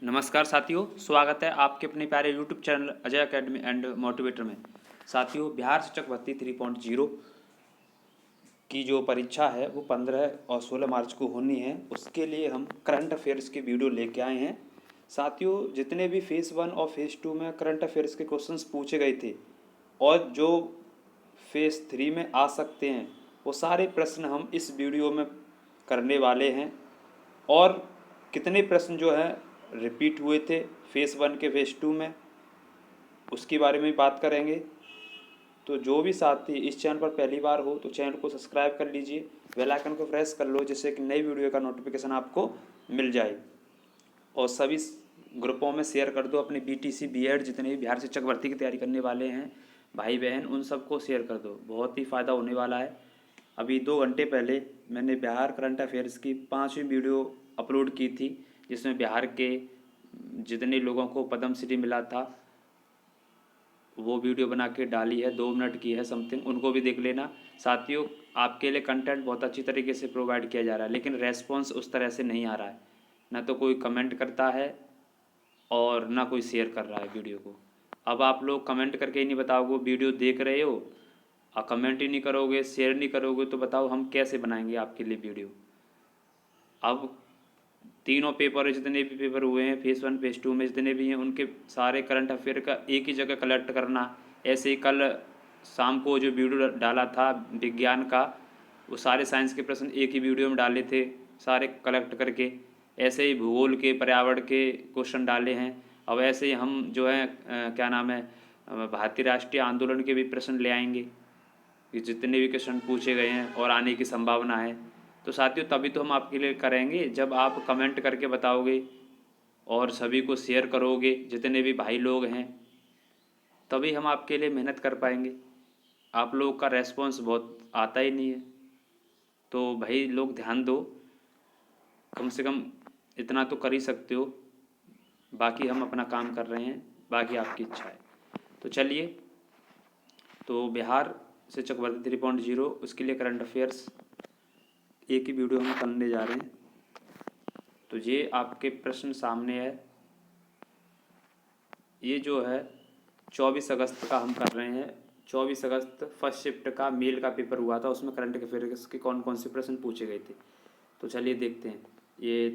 नमस्कार साथियों, स्वागत है आपके अपने प्यारे YouTube channel Ajay academy and motivator में। साथियों, बिहार शिक्षक भर्ती 3.0 की जो परीक्षा है वो 15 और 16 मार्च को होनी है। उसके लिए हम करंट अफेयर्स की वीडियो लेके आए हैं। साथियों, जितने भी फेज़ 1 और फेज़ 2 में करंट अफेयर्स के क्वेश्चंस पूछे गए थे और जो फेज़ 3 में आ सकते हैं, वो सारे प्रश्न हम इस वीडियो में करने वाले हैं। और कितने प्रश्न जो है रिपीट हुए थे फेज़ 1 के फेज़ 2 में, उसके बारे में बात करेंगे। तो जो भी साथी इस चैनल पर पहली बार हो तो चैनल को सब्सक्राइब कर लीजिए, बेल आइकन को प्रेस कर लो जिससे कि नई वीडियो का नोटिफिकेशन आपको मिल जाए। और सभी ग्रुपों में शेयर कर दो। अपने बीटीसी बीएड जितने भी बिहार शिक्षक भर्ती की तैयारी करने वाले हैं भाई बहन, उन सबको शेयर कर दो, बहुत ही फ़ायदा होने वाला है। अभी 2 घंटे पहले मैंने बिहार करंट अफेयर्स की 5वीं वीडियो अपलोड की थी, जिसमें बिहार के जितने लोगों को पद्म श्री मिला था वो वीडियो बना के डाली है, 2 मिनट की है समथिंग, उनको भी देख लेना। साथियों, आपके लिए कंटेंट बहुत अच्छी तरीके से प्रोवाइड किया जा रहा है, लेकिन रेस्पॉन्स उस तरह से नहीं आ रहा है। ना तो कोई कमेंट करता है और ना कोई शेयर कर रहा है वीडियो को। अब आप लोग कमेंट करके ही नहीं बताओगे वीडियो देख रहे हो और कमेंट ही नहीं करोगे, शेयर नहीं करोगे, तो बताओ हम कैसे बनाएंगे आपके लिए वीडियो। अब तीनों पेपर जितने भी पेपर हुए हैं फेज़ 1 फेज़ 2 में जितने भी हैं, उनके सारे करंट अफेयर का एक ही जगह कलेक्ट करना। ऐसे ही कल शाम को जो वीडियो डाला था विज्ञान का, वो सारे साइंस के प्रश्न एक ही वीडियो में डाले थे सारे कलेक्ट करके। ऐसे ही भूगोल के, पर्यावरण के क्वेश्चन डाले हैं। अब ऐसे ही हम जो है क्या नाम है, भारतीय राष्ट्रीय आंदोलन के भी प्रश्न ले आएंगे कि जितने भी क्वेश्चन पूछे गए हैं और आने की संभावना है। तो साथियों, तभी तो हम आपके लिए करेंगे जब आप कमेंट करके बताओगे और सभी को शेयर करोगे जितने भी भाई लोग हैं, तभी हम आपके लिए मेहनत कर पाएंगे। आप लोग का रेस्पॉन्स बहुत आता ही नहीं है, तो भाई लोग ध्यान दो, कम से कम इतना तो कर ही सकते हो। बाकी हम अपना काम कर रहे हैं, बाकी आपकी इच्छा है। तो चलिए, तो बिहार शिक्षक भर्ती 3.0 उसके लिए करंट अफेयर्स एक ही वीडियो में करने जा रहे हैं। तो ये आपके प्रश्न सामने है। ये जो है 24 अगस्त का हम कर रहे हैं। 24 अगस्त फर्स्ट शिफ्ट का मेल का पेपर हुआ था, उसमें करंट अफेयर्स के कौन कौन से प्रश्न पूछे गए थे। तो चलिए देखते हैं। ये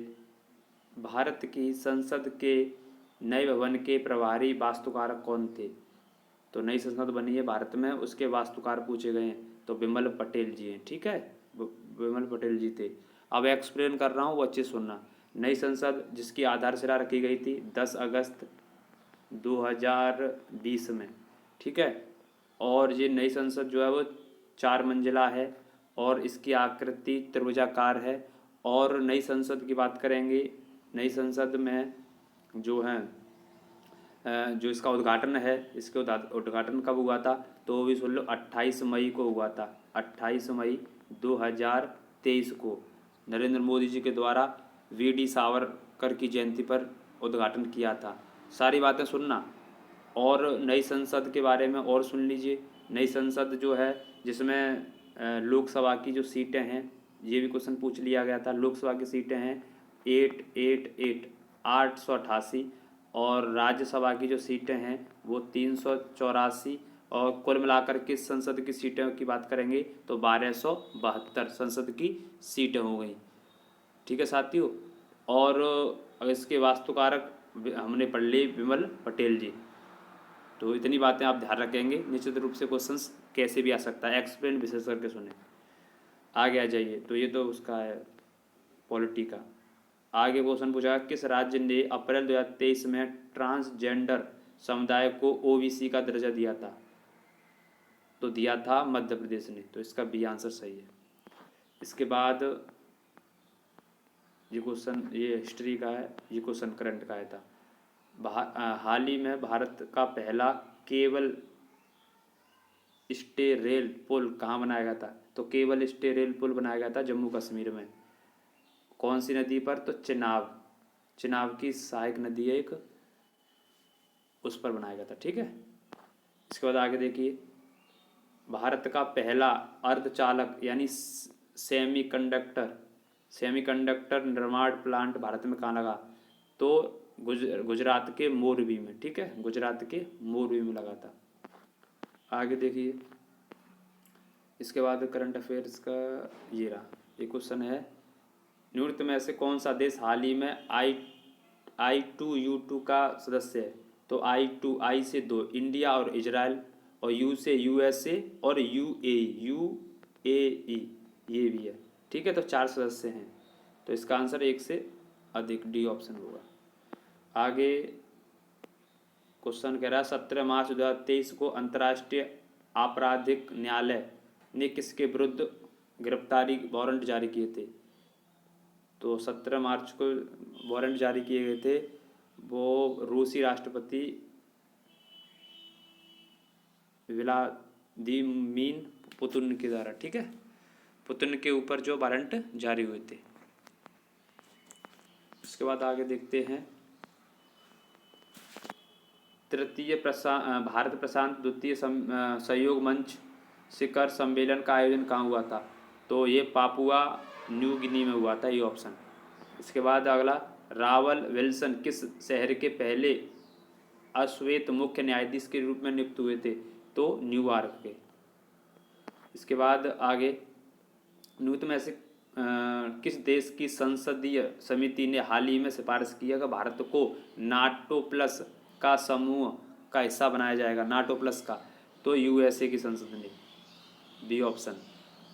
भारत की संसद के नए भवन के प्रभारी वास्तुकार कौन थे। तो नई संसद बनी है भारत में, उसके वास्तुकार पूछे गए हैं, तो विमल पटेल जी हैं। ठीक है, विमल पटेल जी थे। अब एक्सप्लेन कर रहा हूँ, वो अच्छे सुनना। नई संसद जिसकी आधारशिला रखी गई थी 10 अगस्त 2020 में, ठीक है। और ये नई संसद जो है वो 4 मंजिला है और इसकी आकृति त्रिभुजाकार है। और नई संसद की बात करेंगे, नई संसद में जो है जो इसका उद्घाटन है, इसके उद्घाटन कब हुआ था, तो वो भी सुन लो 28 मई को हुआ था। 28 मई 2023 को नरेंद्र मोदी जी के द्वारा वीडी सावरकर की जयंती पर उद्घाटन किया था। सारी बातें सुनना। और नई संसद के बारे में और सुन लीजिए। नई संसद जो है जिसमें लोकसभा की जो सीटें हैं, ये भी क्वेश्चन पूछ लिया गया था। लोकसभा की सीटें हैं 888 और राज्यसभा की जो सीटें हैं वो 384। और कुल मिलाकर के संसद की सीटों की बात करेंगे तो 1272 संसद की सीटें हो गई। ठीक है साथियों। और इसके वास्तुकारक हमने पढ़ ली विमल पटेल जी। तो इतनी बातें आप ध्यान रखेंगे, निश्चित रूप से क्वेश्चंस कैसे भी आ सकता है, एक्सप्लेन विशेष करके सुने। आगे आ जाइए। तो ये तो उसका है पॉलिटी का। आगे क्वेश्चन पूछा, किस राज्य ने अप्रैल 2023 में ट्रांसजेंडर समुदाय को ओबीसी का दर्जा दिया था। तो दिया था मध्य प्रदेश ने। तो इसका बी आंसर सही है। इसके बाद ये क्वेश्चन, ये हिस्ट्री का है, ये क्वेश्चन करंट का आया था। हाल ही में भारत का पहला केबल स्टे रेल पुल कहाँ बनाया गया था। तो केबल स्टे रेल पुल बनाया गया था जम्मू कश्मीर में। कौन सी नदी पर, तो चिनाब, चिनाब की सहायक नदी है एक, उस पर बनाया गया था। ठीक है। इसके बाद आगे देखिए, भारत का पहला अर्धचालक यानी सेमीकंडक्टर निर्माण प्लांट भारत में कहाँ लगा। तो गुजरात के मोरबी में, ठीक है, गुजरात के मोरबी में लगा था। आगे देखिए, इसके बाद करंट अफेयर्स का ये रहा, ये क्वेश्चन है, निम्नलिखित में से कौन सा देश हाल ही में I2U2 का सदस्य है? तो I से 2 इंडिया और इजराइल, और U से USA और UAE ये भी है, ठीक है। तो 4 सदस्य हैं, तो इसका आंसर 1 से अधिक, डी ऑप्शन होगा। आगे क्वेश्चन कह रहा है 17 मार्च 2023 को अंतर्राष्ट्रीय आपराधिक न्यायालय ने किसके विरुद्ध गिरफ्तारी वारंट जारी किए थे? तो 17 मार्च को वारंट जारी किए गए थे, वो रूसी राष्ट्रपति व्लादिमीर पुतिन के द्वारा, ठीक है, पुतिन के ऊपर जो वारंट जारी हुए थे। इसके बाद आगे देखते हैं, तृतीय भारत प्रशांत द्वितीय सहयोग मंच शिखर सम्मेलन का आयोजन कहाँ हुआ था? तो ये पापुआ न्यू गिनी में हुआ था, ये ऑप्शन। इसके बाद अगला, रावल विल्सन किस शहर के पहले अश्वेत मुख्य न्यायाधीश के रूप में नियुक्त हुए थे? तो न्यूयॉर्क के। इसके बाद आगे, निम्नलिखित में से किस देश की संसदीय समिति ने हाल ही में सिफारिश किया कि भारत को नाटो प्लस का समूह का हिस्सा बनाया जाएगा? नाटो प्लस का, तो USA की संसद ने, बी ऑप्शन।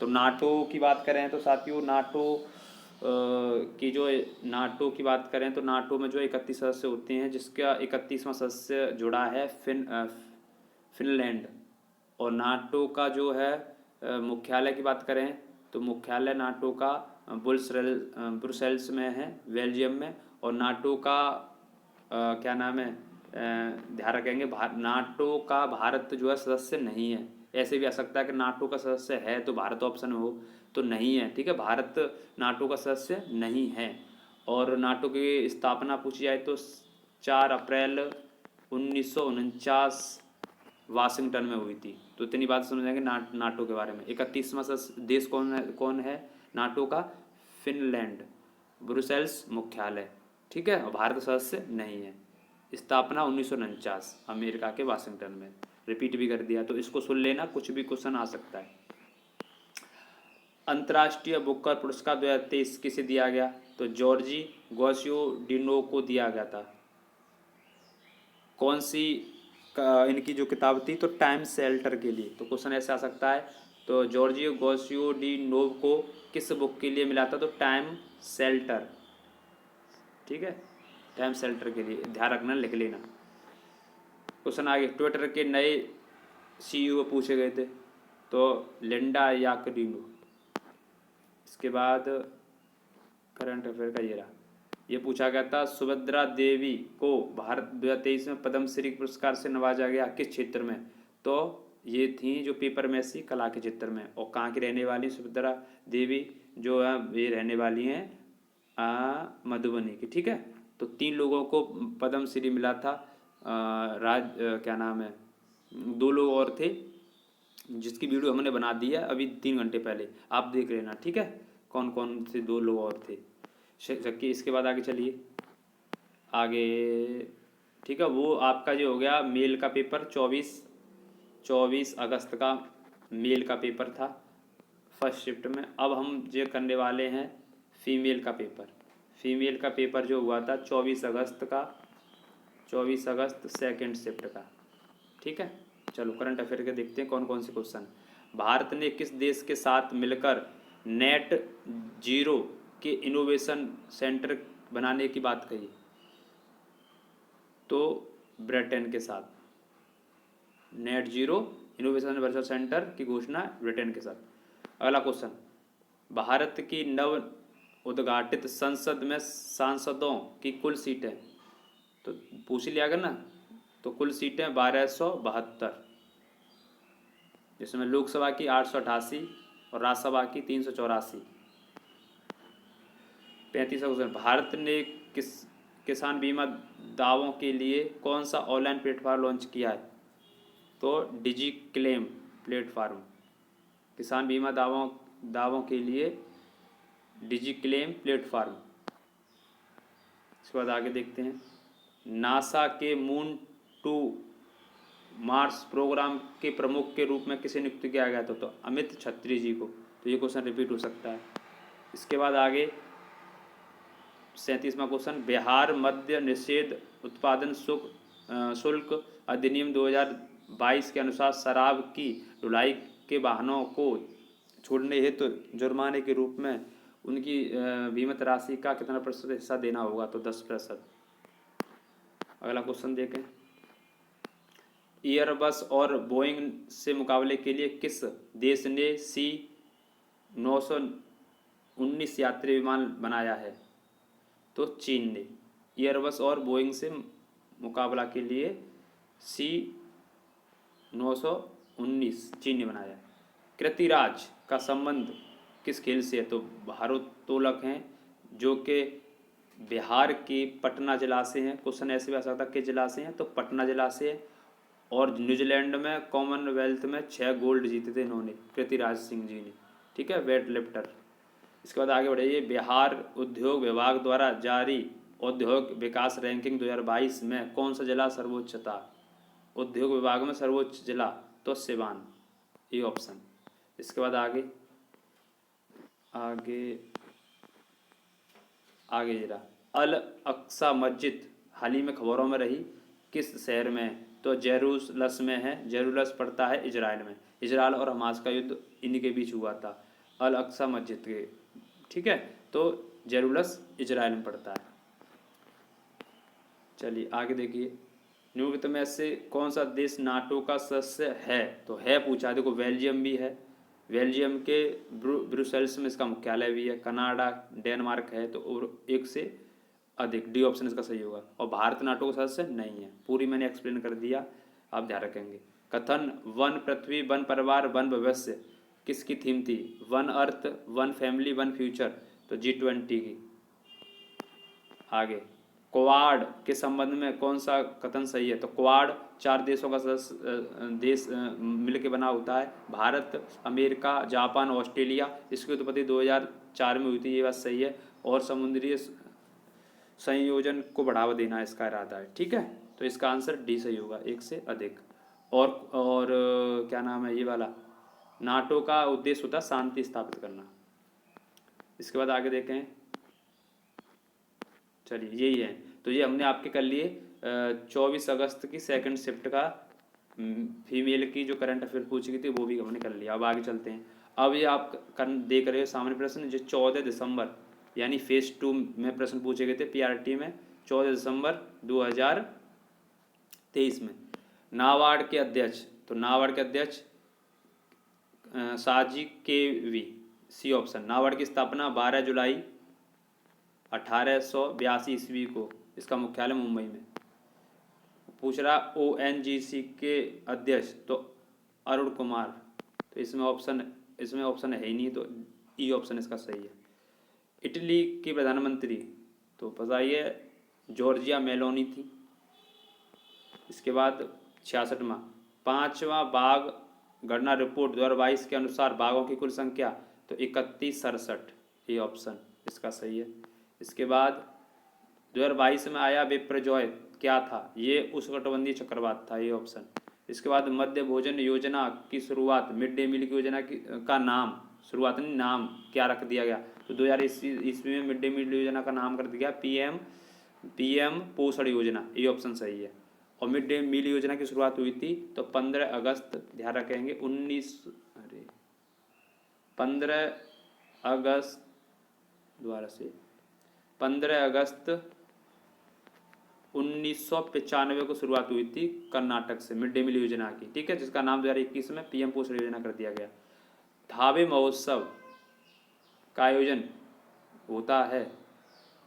तो नाटो की बात करें तो साथियों, नाटो की बात करें तो नाटो में जो 31 सदस्य होते हैं, जिसका 31वां सदस्य जुड़ा है फिनलैंड। और नाटो का जो है मुख्यालय की बात करें तो मुख्यालय नाटो का ब्रुसेल्स में है, बेल्जियम में। और नाटो का क्या नाम है, ध्यान रखेंगे, नाटो का भारत जो है सदस्य नहीं है। ऐसे भी आ सकता है कि नाटो का सदस्य है तो भारत ऑप्शन हो, तो नहीं है, ठीक है, भारत नाटो का सदस्य नहीं है। और नाटो की स्थापना पूछी जाए तो 4 अप्रैल 1949 वाशिंगटन में हुई थी। तो इतनी बात समझ जाएंगे नाटो के बारे में। 31वां देश कौन है नाटो का? फिनलैंड, ब्रुसेल्स मुख्यालय, ठीक है, और भारत सदस्य नहीं है। स्थापना 1949 अमेरिका के वाशिंगटन में। रिपीट भी कर दिया, तो इसको सुन लेना, कुछ भी क्वेश्चन आ सकता है। अंतर्राष्ट्रीय बुकर पुरस्कार 2023 किसे दिया गया? तो जॉर्जी गोसियोडिनो को दिया गया था। कौन सी इनकी जो किताब थी? तो टाइम शेल्टर के लिए। तो क्वेश्चन ऐसे आ सकता है, तो जॉर्जी गोसियोडिनो को किस बुक के लिए मिला था? तो टाइम शेल्टर, ठीक है, टाइम शेल्टर के लिए, ध्यान रखना, लिख लेना। क्वेश्चन आगे, ट्विटर के नए CEO पूछे गए थे, तो लिंडा याकडिनो। इसके बाद करंट अफेयर का ये रहा, ये पूछा गया था, सुभद्रा देवी को भारत 2023 में पद्मश्री पुरस्कार से नवाजा गया किस क्षेत्र में? तो ये थी जो पेपर मैसी कला के क्षेत्र में। और कहाँ की रहने वाली सुभद्रा देवी जो है, ये रहने वाली हैं मधुबनी की, ठीक है। तो 3 लोगों को पद्मश्री मिला था, क्या नाम है, 2 लोग और थे, जिसकी वीडियो हमने बना दी है अभी 3 घंटे पहले, आप देख लेना, ठीक है, कौन कौन से 2 लोग और थे। जबकि इसके बाद आगे चलिए, आगे, ठीक है, वो आपका जो हो गया मेल का पेपर, 24 अगस्त का मेल का पेपर था फर्स्ट शिफ्ट में। अब हम जो करने वाले हैं फीमेल का पेपर। फीमेल का पेपर जो हुआ था 24 अगस्त सेकेंड शिफ्ट का, ठीक है। चलो करंट अफेयर के देखते हैं कौन कौन से क्वेश्चन। भारत ने किस देश के साथ मिलकर नेट जीरो के इनोवेशन सेंटर बनाने की बात कही? तो ब्रिटेन के साथ, net zero innovation research centre की घोषणा ब्रिटेन के साथ। अगला क्वेश्चन, भारत की नव उद्घाटित संसद में सांसदों की कुल सीटें, तो पूछ लिया अगर ना, तो कुल सीटें 1272, जिसमें लोकसभा की 888 और राज्यसभा की 384। 35 क्वेश्चन, भारत ने किसान बीमा दावों के लिए कौन सा ऑनलाइन प्लेटफॉर्म लॉन्च किया है? तो डिजी क्लेम प्लेटफॉर्म, किसान बीमा दावों के लिए डिजी क्लेम प्लेटफॉर्म। इसके बाद आगे देखते हैं, नासा के मून टू मार्स प्रोग्राम के प्रमुख के रूप में किसे नियुक्त किया गया था? तो अमित छत्री जी को। तो ये क्वेश्चन रिपीट हो सकता है। इसके बाद आगे 37वां क्वेश्चन, बिहार मद्य निषेध उत्पादन शुल्क अधिनियम 2022 के अनुसार शराब की ढुलाई के वाहनों को छोड़ने हेतु जुर्माने के रूप में उनकी बीमित राशि का कितना प्रतिशत हिस्सा देना होगा? तो 10%। अगला क्वेश्चन देखें, एयरबस और बोइंग से मुकाबले के लिए किस देश ने C919 यात्री विमान बनाया है? तो चीन ने। एयरबस और बोइंग से मुकाबला के लिए C919 चीन ने बनाया है। कृतिराज का संबंध किस खेल से है? तो भारोत्तोलक हैं जो कि बिहार के पटना जिला से हैं। क्वेश्चन ऐसे भी आ सकता है किस जिला से हैं? तो पटना जिला से है। और न्यूजीलैंड में कॉमनवेल्थ में 6 गोल्ड जीते थे इन्होंने, कृतिराज सिंह जी ने। ठीक है, वेट लिफ्टर। इसके बाद आगे बढ़िए, बिहार उद्योग विभाग द्वारा जारी औद्योगिक विकास रैंकिंग 2022 में कौन सा जिला सर्वोच्च था? उद्योग विभाग में सर्वोच्च जिला तो सिवान, ये ऑप्शन। इसके बाद आगे आगे आगे जरा, अल अक्सा मस्जिद हाल ही में खबरों में रही, किस शहर में? तो जेरूसलस में है। जेरूसलस पड़ता है इजराइल में। इजराइल और हमास का युद्ध इन्हीं के बीच हुआ था, अल अक्सा मस्जिद के। ठीक है, तो जेरूसलस इजराइल में पड़ता है। चलिए आगे देखिए, निम्नलिखित में से कौन सा देश नाटो का सदस्य है? तो है पूछा है, देखो बेल्जियम भी है। बेल्जियम के ब्रुसेल्स में इसका मुख्यालय भी है। कनाडा, डेनमार्क है। तो और एक से अधिक, डी ऑप्शन इसका सही होगा। और भारत नाटो का सदस्य नहीं है। पूरी मैंने एक्सप्लेन कर दिया, आप ध्यान रखेंगे। कथन वन पृथ्वी वन परिवार वन भविष्य किसकी थीम थी? One earth one family one future, तो G20 की। आगे, क्वाड के संबंध में कौन सा कथन सही है? तो क्वाड 4 देशों का देश मिलकर बना होता है, भारत, अमेरिका, जापान, ऑस्ट्रेलिया। इसकी उत्पत्ति 2004 में हुई थी, ये बात सही है। और समुद्री संयोजन को बढ़ावा देना इसका इरादा है। ठीक है, तो इसका आंसर डी सही होगा, एक से अधिक। और क्या नाम है ये वाला, नाटो का उद्देश्य होता है शांति स्थापित करना। इसके बाद आगे देखें, चलिए यही है। तो ये हमने आपके कर लिए 24 अगस्त की सेकंड शिफ्ट का फीमेल की जो करंट अफेयर पूछी गई थी वो भी हमने कर लिया। अब आगे चलते हैं। अब ये आप देख रहे हो सामने प्रश्न, जो 14 दिसंबर यानी फेज 2 में प्रश्न पूछे गए थे PRT में 14 दिसंबर 2023 में। नाबार्ड के अध्यक्ष, तो नाबार्ड के अध्यक्ष साजी KV, सी ऑप्शन। नाबार्ड की स्थापना 12 जुलाई 1882 ईस्वी को। इसका मुख्यालय मुंबई में। पूछ रहा ONGC के अध्यक्ष, तो अरुण कुमार। तो इसमें ऑप्शन है ही नहीं, तो ई ऑप्शन इसका सही है। इटली की प्रधानमंत्री, तो बताइए, जॉर्जिया मेलोनी थी। इसके बाद 66वां, 5वां बाघ गणना रिपोर्ट 2022 के अनुसार बाघों की कुल संख्या, तो 3167, ये ऑप्शन इसका सही है। इसके बाद 2022 में आया विप्रजॉय क्या था? ये उष्णकटिबंधीय चक्रवात था, ये ऑप्शन। इसके बाद मध्य भोजन योजना की शुरुआत, मिड डे मील की योजना का नाम, शुरुआत नहीं, नाम क्या रख दिया गया? तो 2000 ईस्वी में मिड डे मील योजना का नाम कर दिया PM पोषण योजना, ये ऑप्शन सही है। और मिड डे मील योजना की शुरुआत हुई थी तो 15 अगस्त, ध्यान रखेंगे, 15 अगस्त दोबारा से 15 अगस्त 1995 को शुरुआत हुई थी कर्नाटक से मिड डे मील योजना की। ठीक है, जिसका नाम 2021 में PM पोषण योजना कर दिया गया। धावे महोत्सव का आयोजन होता है,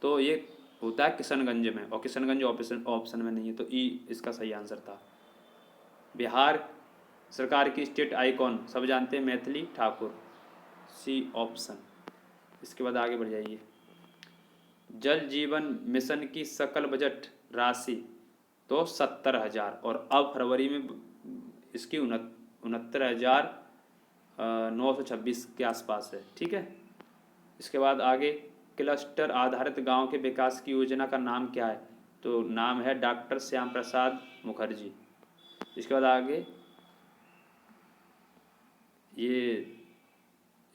तो ये होता है किशनगंज में, और किशनगंज ऑप्शन में नहीं है, तो ई इसका सही आंसर था। बिहार सरकार की स्टेट आइकॉन सब जानते हैं, मैथिली ठाकुर, सी ऑप्शन। इसके बाद आगे बढ़ जाइए। जल जीवन मिशन की सकल बजट राशि, तो 70,000, और अब फरवरी में इसकी 69,926 के आसपास है। ठीक है, इसके बाद आगे, क्लस्टर आधारित गांव के विकास की योजना का नाम क्या है? तो तो नाम है डॉक्टर श्याम प्रसाद मुखर्जी। इसके बाद आगे ये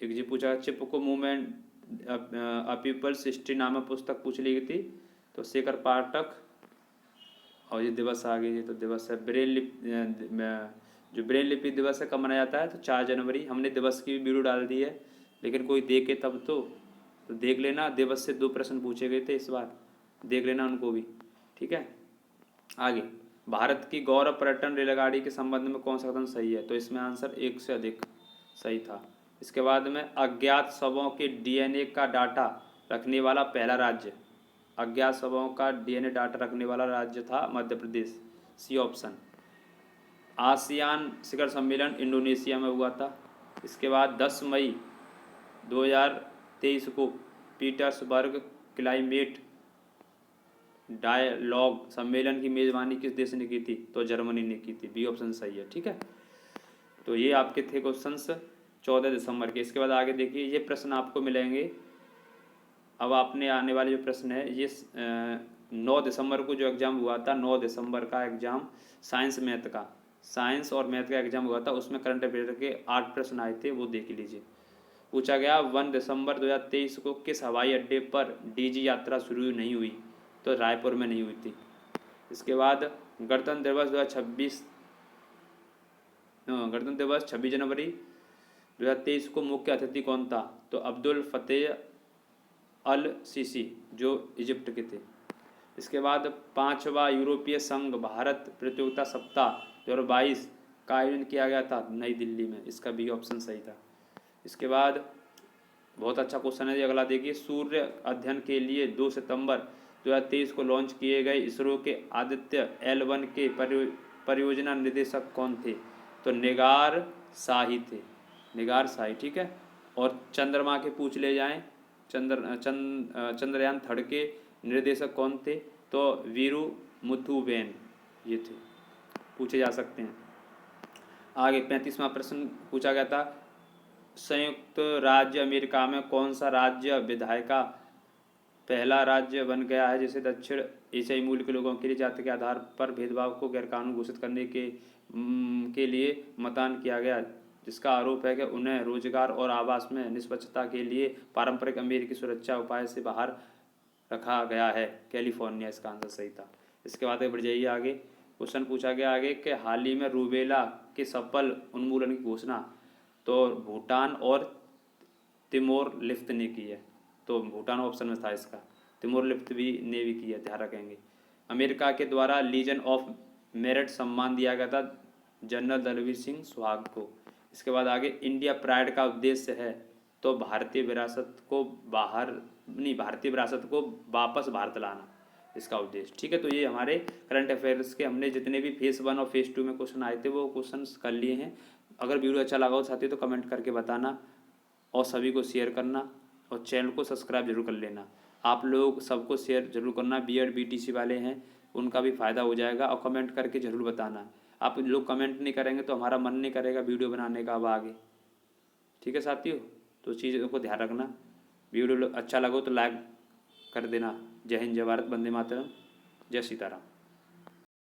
एक जी पूछा, चिपको मूवमेंट अ पीपल्स हिस्ट्री नामक पुस्तक पूछ ली गई थी, तो शेखर पाठक। और ये दिवस आ गई, ये तो दिवस है ब्रेल लिपि, जो ब्रेल लिपि दिवस है कब मनाया जाता है, तो 4 जनवरी। हमने दिवस की वीडियो डाल दी है, लेकिन कोई देखे तब तो देख लेना। दिवस से 2 प्रश्न पूछे गए थे इस बार, देख लेना उनको भी, ठीक है। आगे, भारत की गौरव पर्यटन रेलगाड़ी के संबंध में कौन सा कथन सही है, तो इसमें आंसर 1 से अधिक सही था। इसके बाद में अज्ञात शवों के डीएनए का डाटा रखने वाला पहला राज्य, अज्ञात शवों का डीएनए डाटा रखने वाला राज्य था Madhya Pradesh, C option. ASEAN शिखर सम्मेलन इंडोनेशिया में हुआ था। इसके बाद 10 मई 2023 को पीटर्सबर्ग क्लाइमेट डायलॉग सम्मेलन की मेज़बानी किस देश ने की थी, तो जर्मनी ने की थी, बी ऑप्शन सही है, ठीक है। तो ये आपके थे क्वेश्चंस 14 दिसंबर के। इसके बाद आगे देखिए, ये प्रश्न आपको मिलेंगे। अब आपने आने वाले जो प्रश्न है ये 9 दिसंबर को जो एग्ज़ाम हुआ था, 9 दिसंबर का एग्ज़ाम साइंस और मैथ का एग्ज़ाम हुआ था, उसमें करंट अफेयर के 8 प्रश्न आए थे, वो देख लीजिए। पूछा गया 1 दिसंबर 2023 को किस हवाई अड्डे पर डीजी यात्रा शुरू नहीं हुई, तो रायपुर में नहीं हुई थी। इसके बाद गणतंत्र दिवस 26 जनवरी 2023 को मुख्य अतिथि कौन था, तो अब्दुल फतेह अल सीसी जो इजिप्ट के थे। इसके बाद 5वां यूरोपीय संघ भारत प्रतियोगिता सप्ताह 2022 का आयोजन किया गया था नई दिल्ली में, इसका बी ऑप्शन सही था। इसके बाद बहुत अच्छा क्वेश्चन है ये अगला देखिए, सूर्य अध्ययन के लिए 2 सितंबर 2023 को लॉन्च किए गए इसरो के आदित्य L1 के परियोजना निदेशक कौन थे, तो निगार शाही थे, निगार शाही, ठीक है। और चंद्रमा के पूछ ले जाएं, चंद्रयान 3 के निर्देशक कौन थे, तो वीरू मुथुबेन, ये थे, पूछे जा सकते हैं। आगे 35वां प्रश्न पूछा गया था, संयुक्त राज्य अमेरिका में कौन सा राज्य विधायिका पहला राज्य बन गया है जिसे दक्षिण एशियाई मूल के लोगों के लिए जाति के आधार पर भेदभाव को गैरकानूनी घोषित करने के लिए मतदान किया गया, जिसका आरोप है कि उन्हें रोजगार और आवास में निष्पक्षता के लिए पारंपरिक अमेरिकी सुरक्षा उपाय से बाहर रखा गया है, कैलिफोर्निया, इसका आंसर सही था। इसके बाद बढ़ जाइए आगे, क्वेश्चन पूछा गया आगे कि हाल ही में रूबेला के सफल उन्मूलन की घोषणा तो भूटान और तिमोर लिफ्ट ने की है, तो भूटान ऑप्शन में था इसका, तिमोर लिफ्ट भी ने भी की है, ध्यान रखेंगे। अमेरिका के द्वारा लीजन ऑफ मेरिट सम्मान दिया गया था जनरल दलवीर सिंह सुहाग को। इसके बाद आगे, इंडिया प्राइड का उद्देश्य है, तो भारतीय विरासत को वापस भारत लाना, इसका उद्देश्य, ठीक है। तो ये हमारे करंट अफेयर्स के हमने जितने भी फेज़ 1 और फेज़ 2 में क्वेश्चन आए थे वो क्वेश्चन कर लिए हैं। अगर वीडियो अच्छा लगा हो साथी तो कमेंट करके बताना और सभी को शेयर करना और चैनल को सब्सक्राइब जरूर कर लेना। आप लोग सबको शेयर जरूर करना, बीएड बीटीसी वाले हैं उनका भी फ़ायदा हो जाएगा, और कमेंट करके ज़रूर बताना। आप लोग कमेंट नहीं करेंगे तो हमारा मन नहीं करेगा वीडियो बनाने का अब आगे, ठीक है साथियों। तो चीज़ों को ध्यान रखना, वीडियो अच्छा लगा तो लाइक कर देना। जय हिंद, जय भारत, वंदे मातरम, जय सीताराम।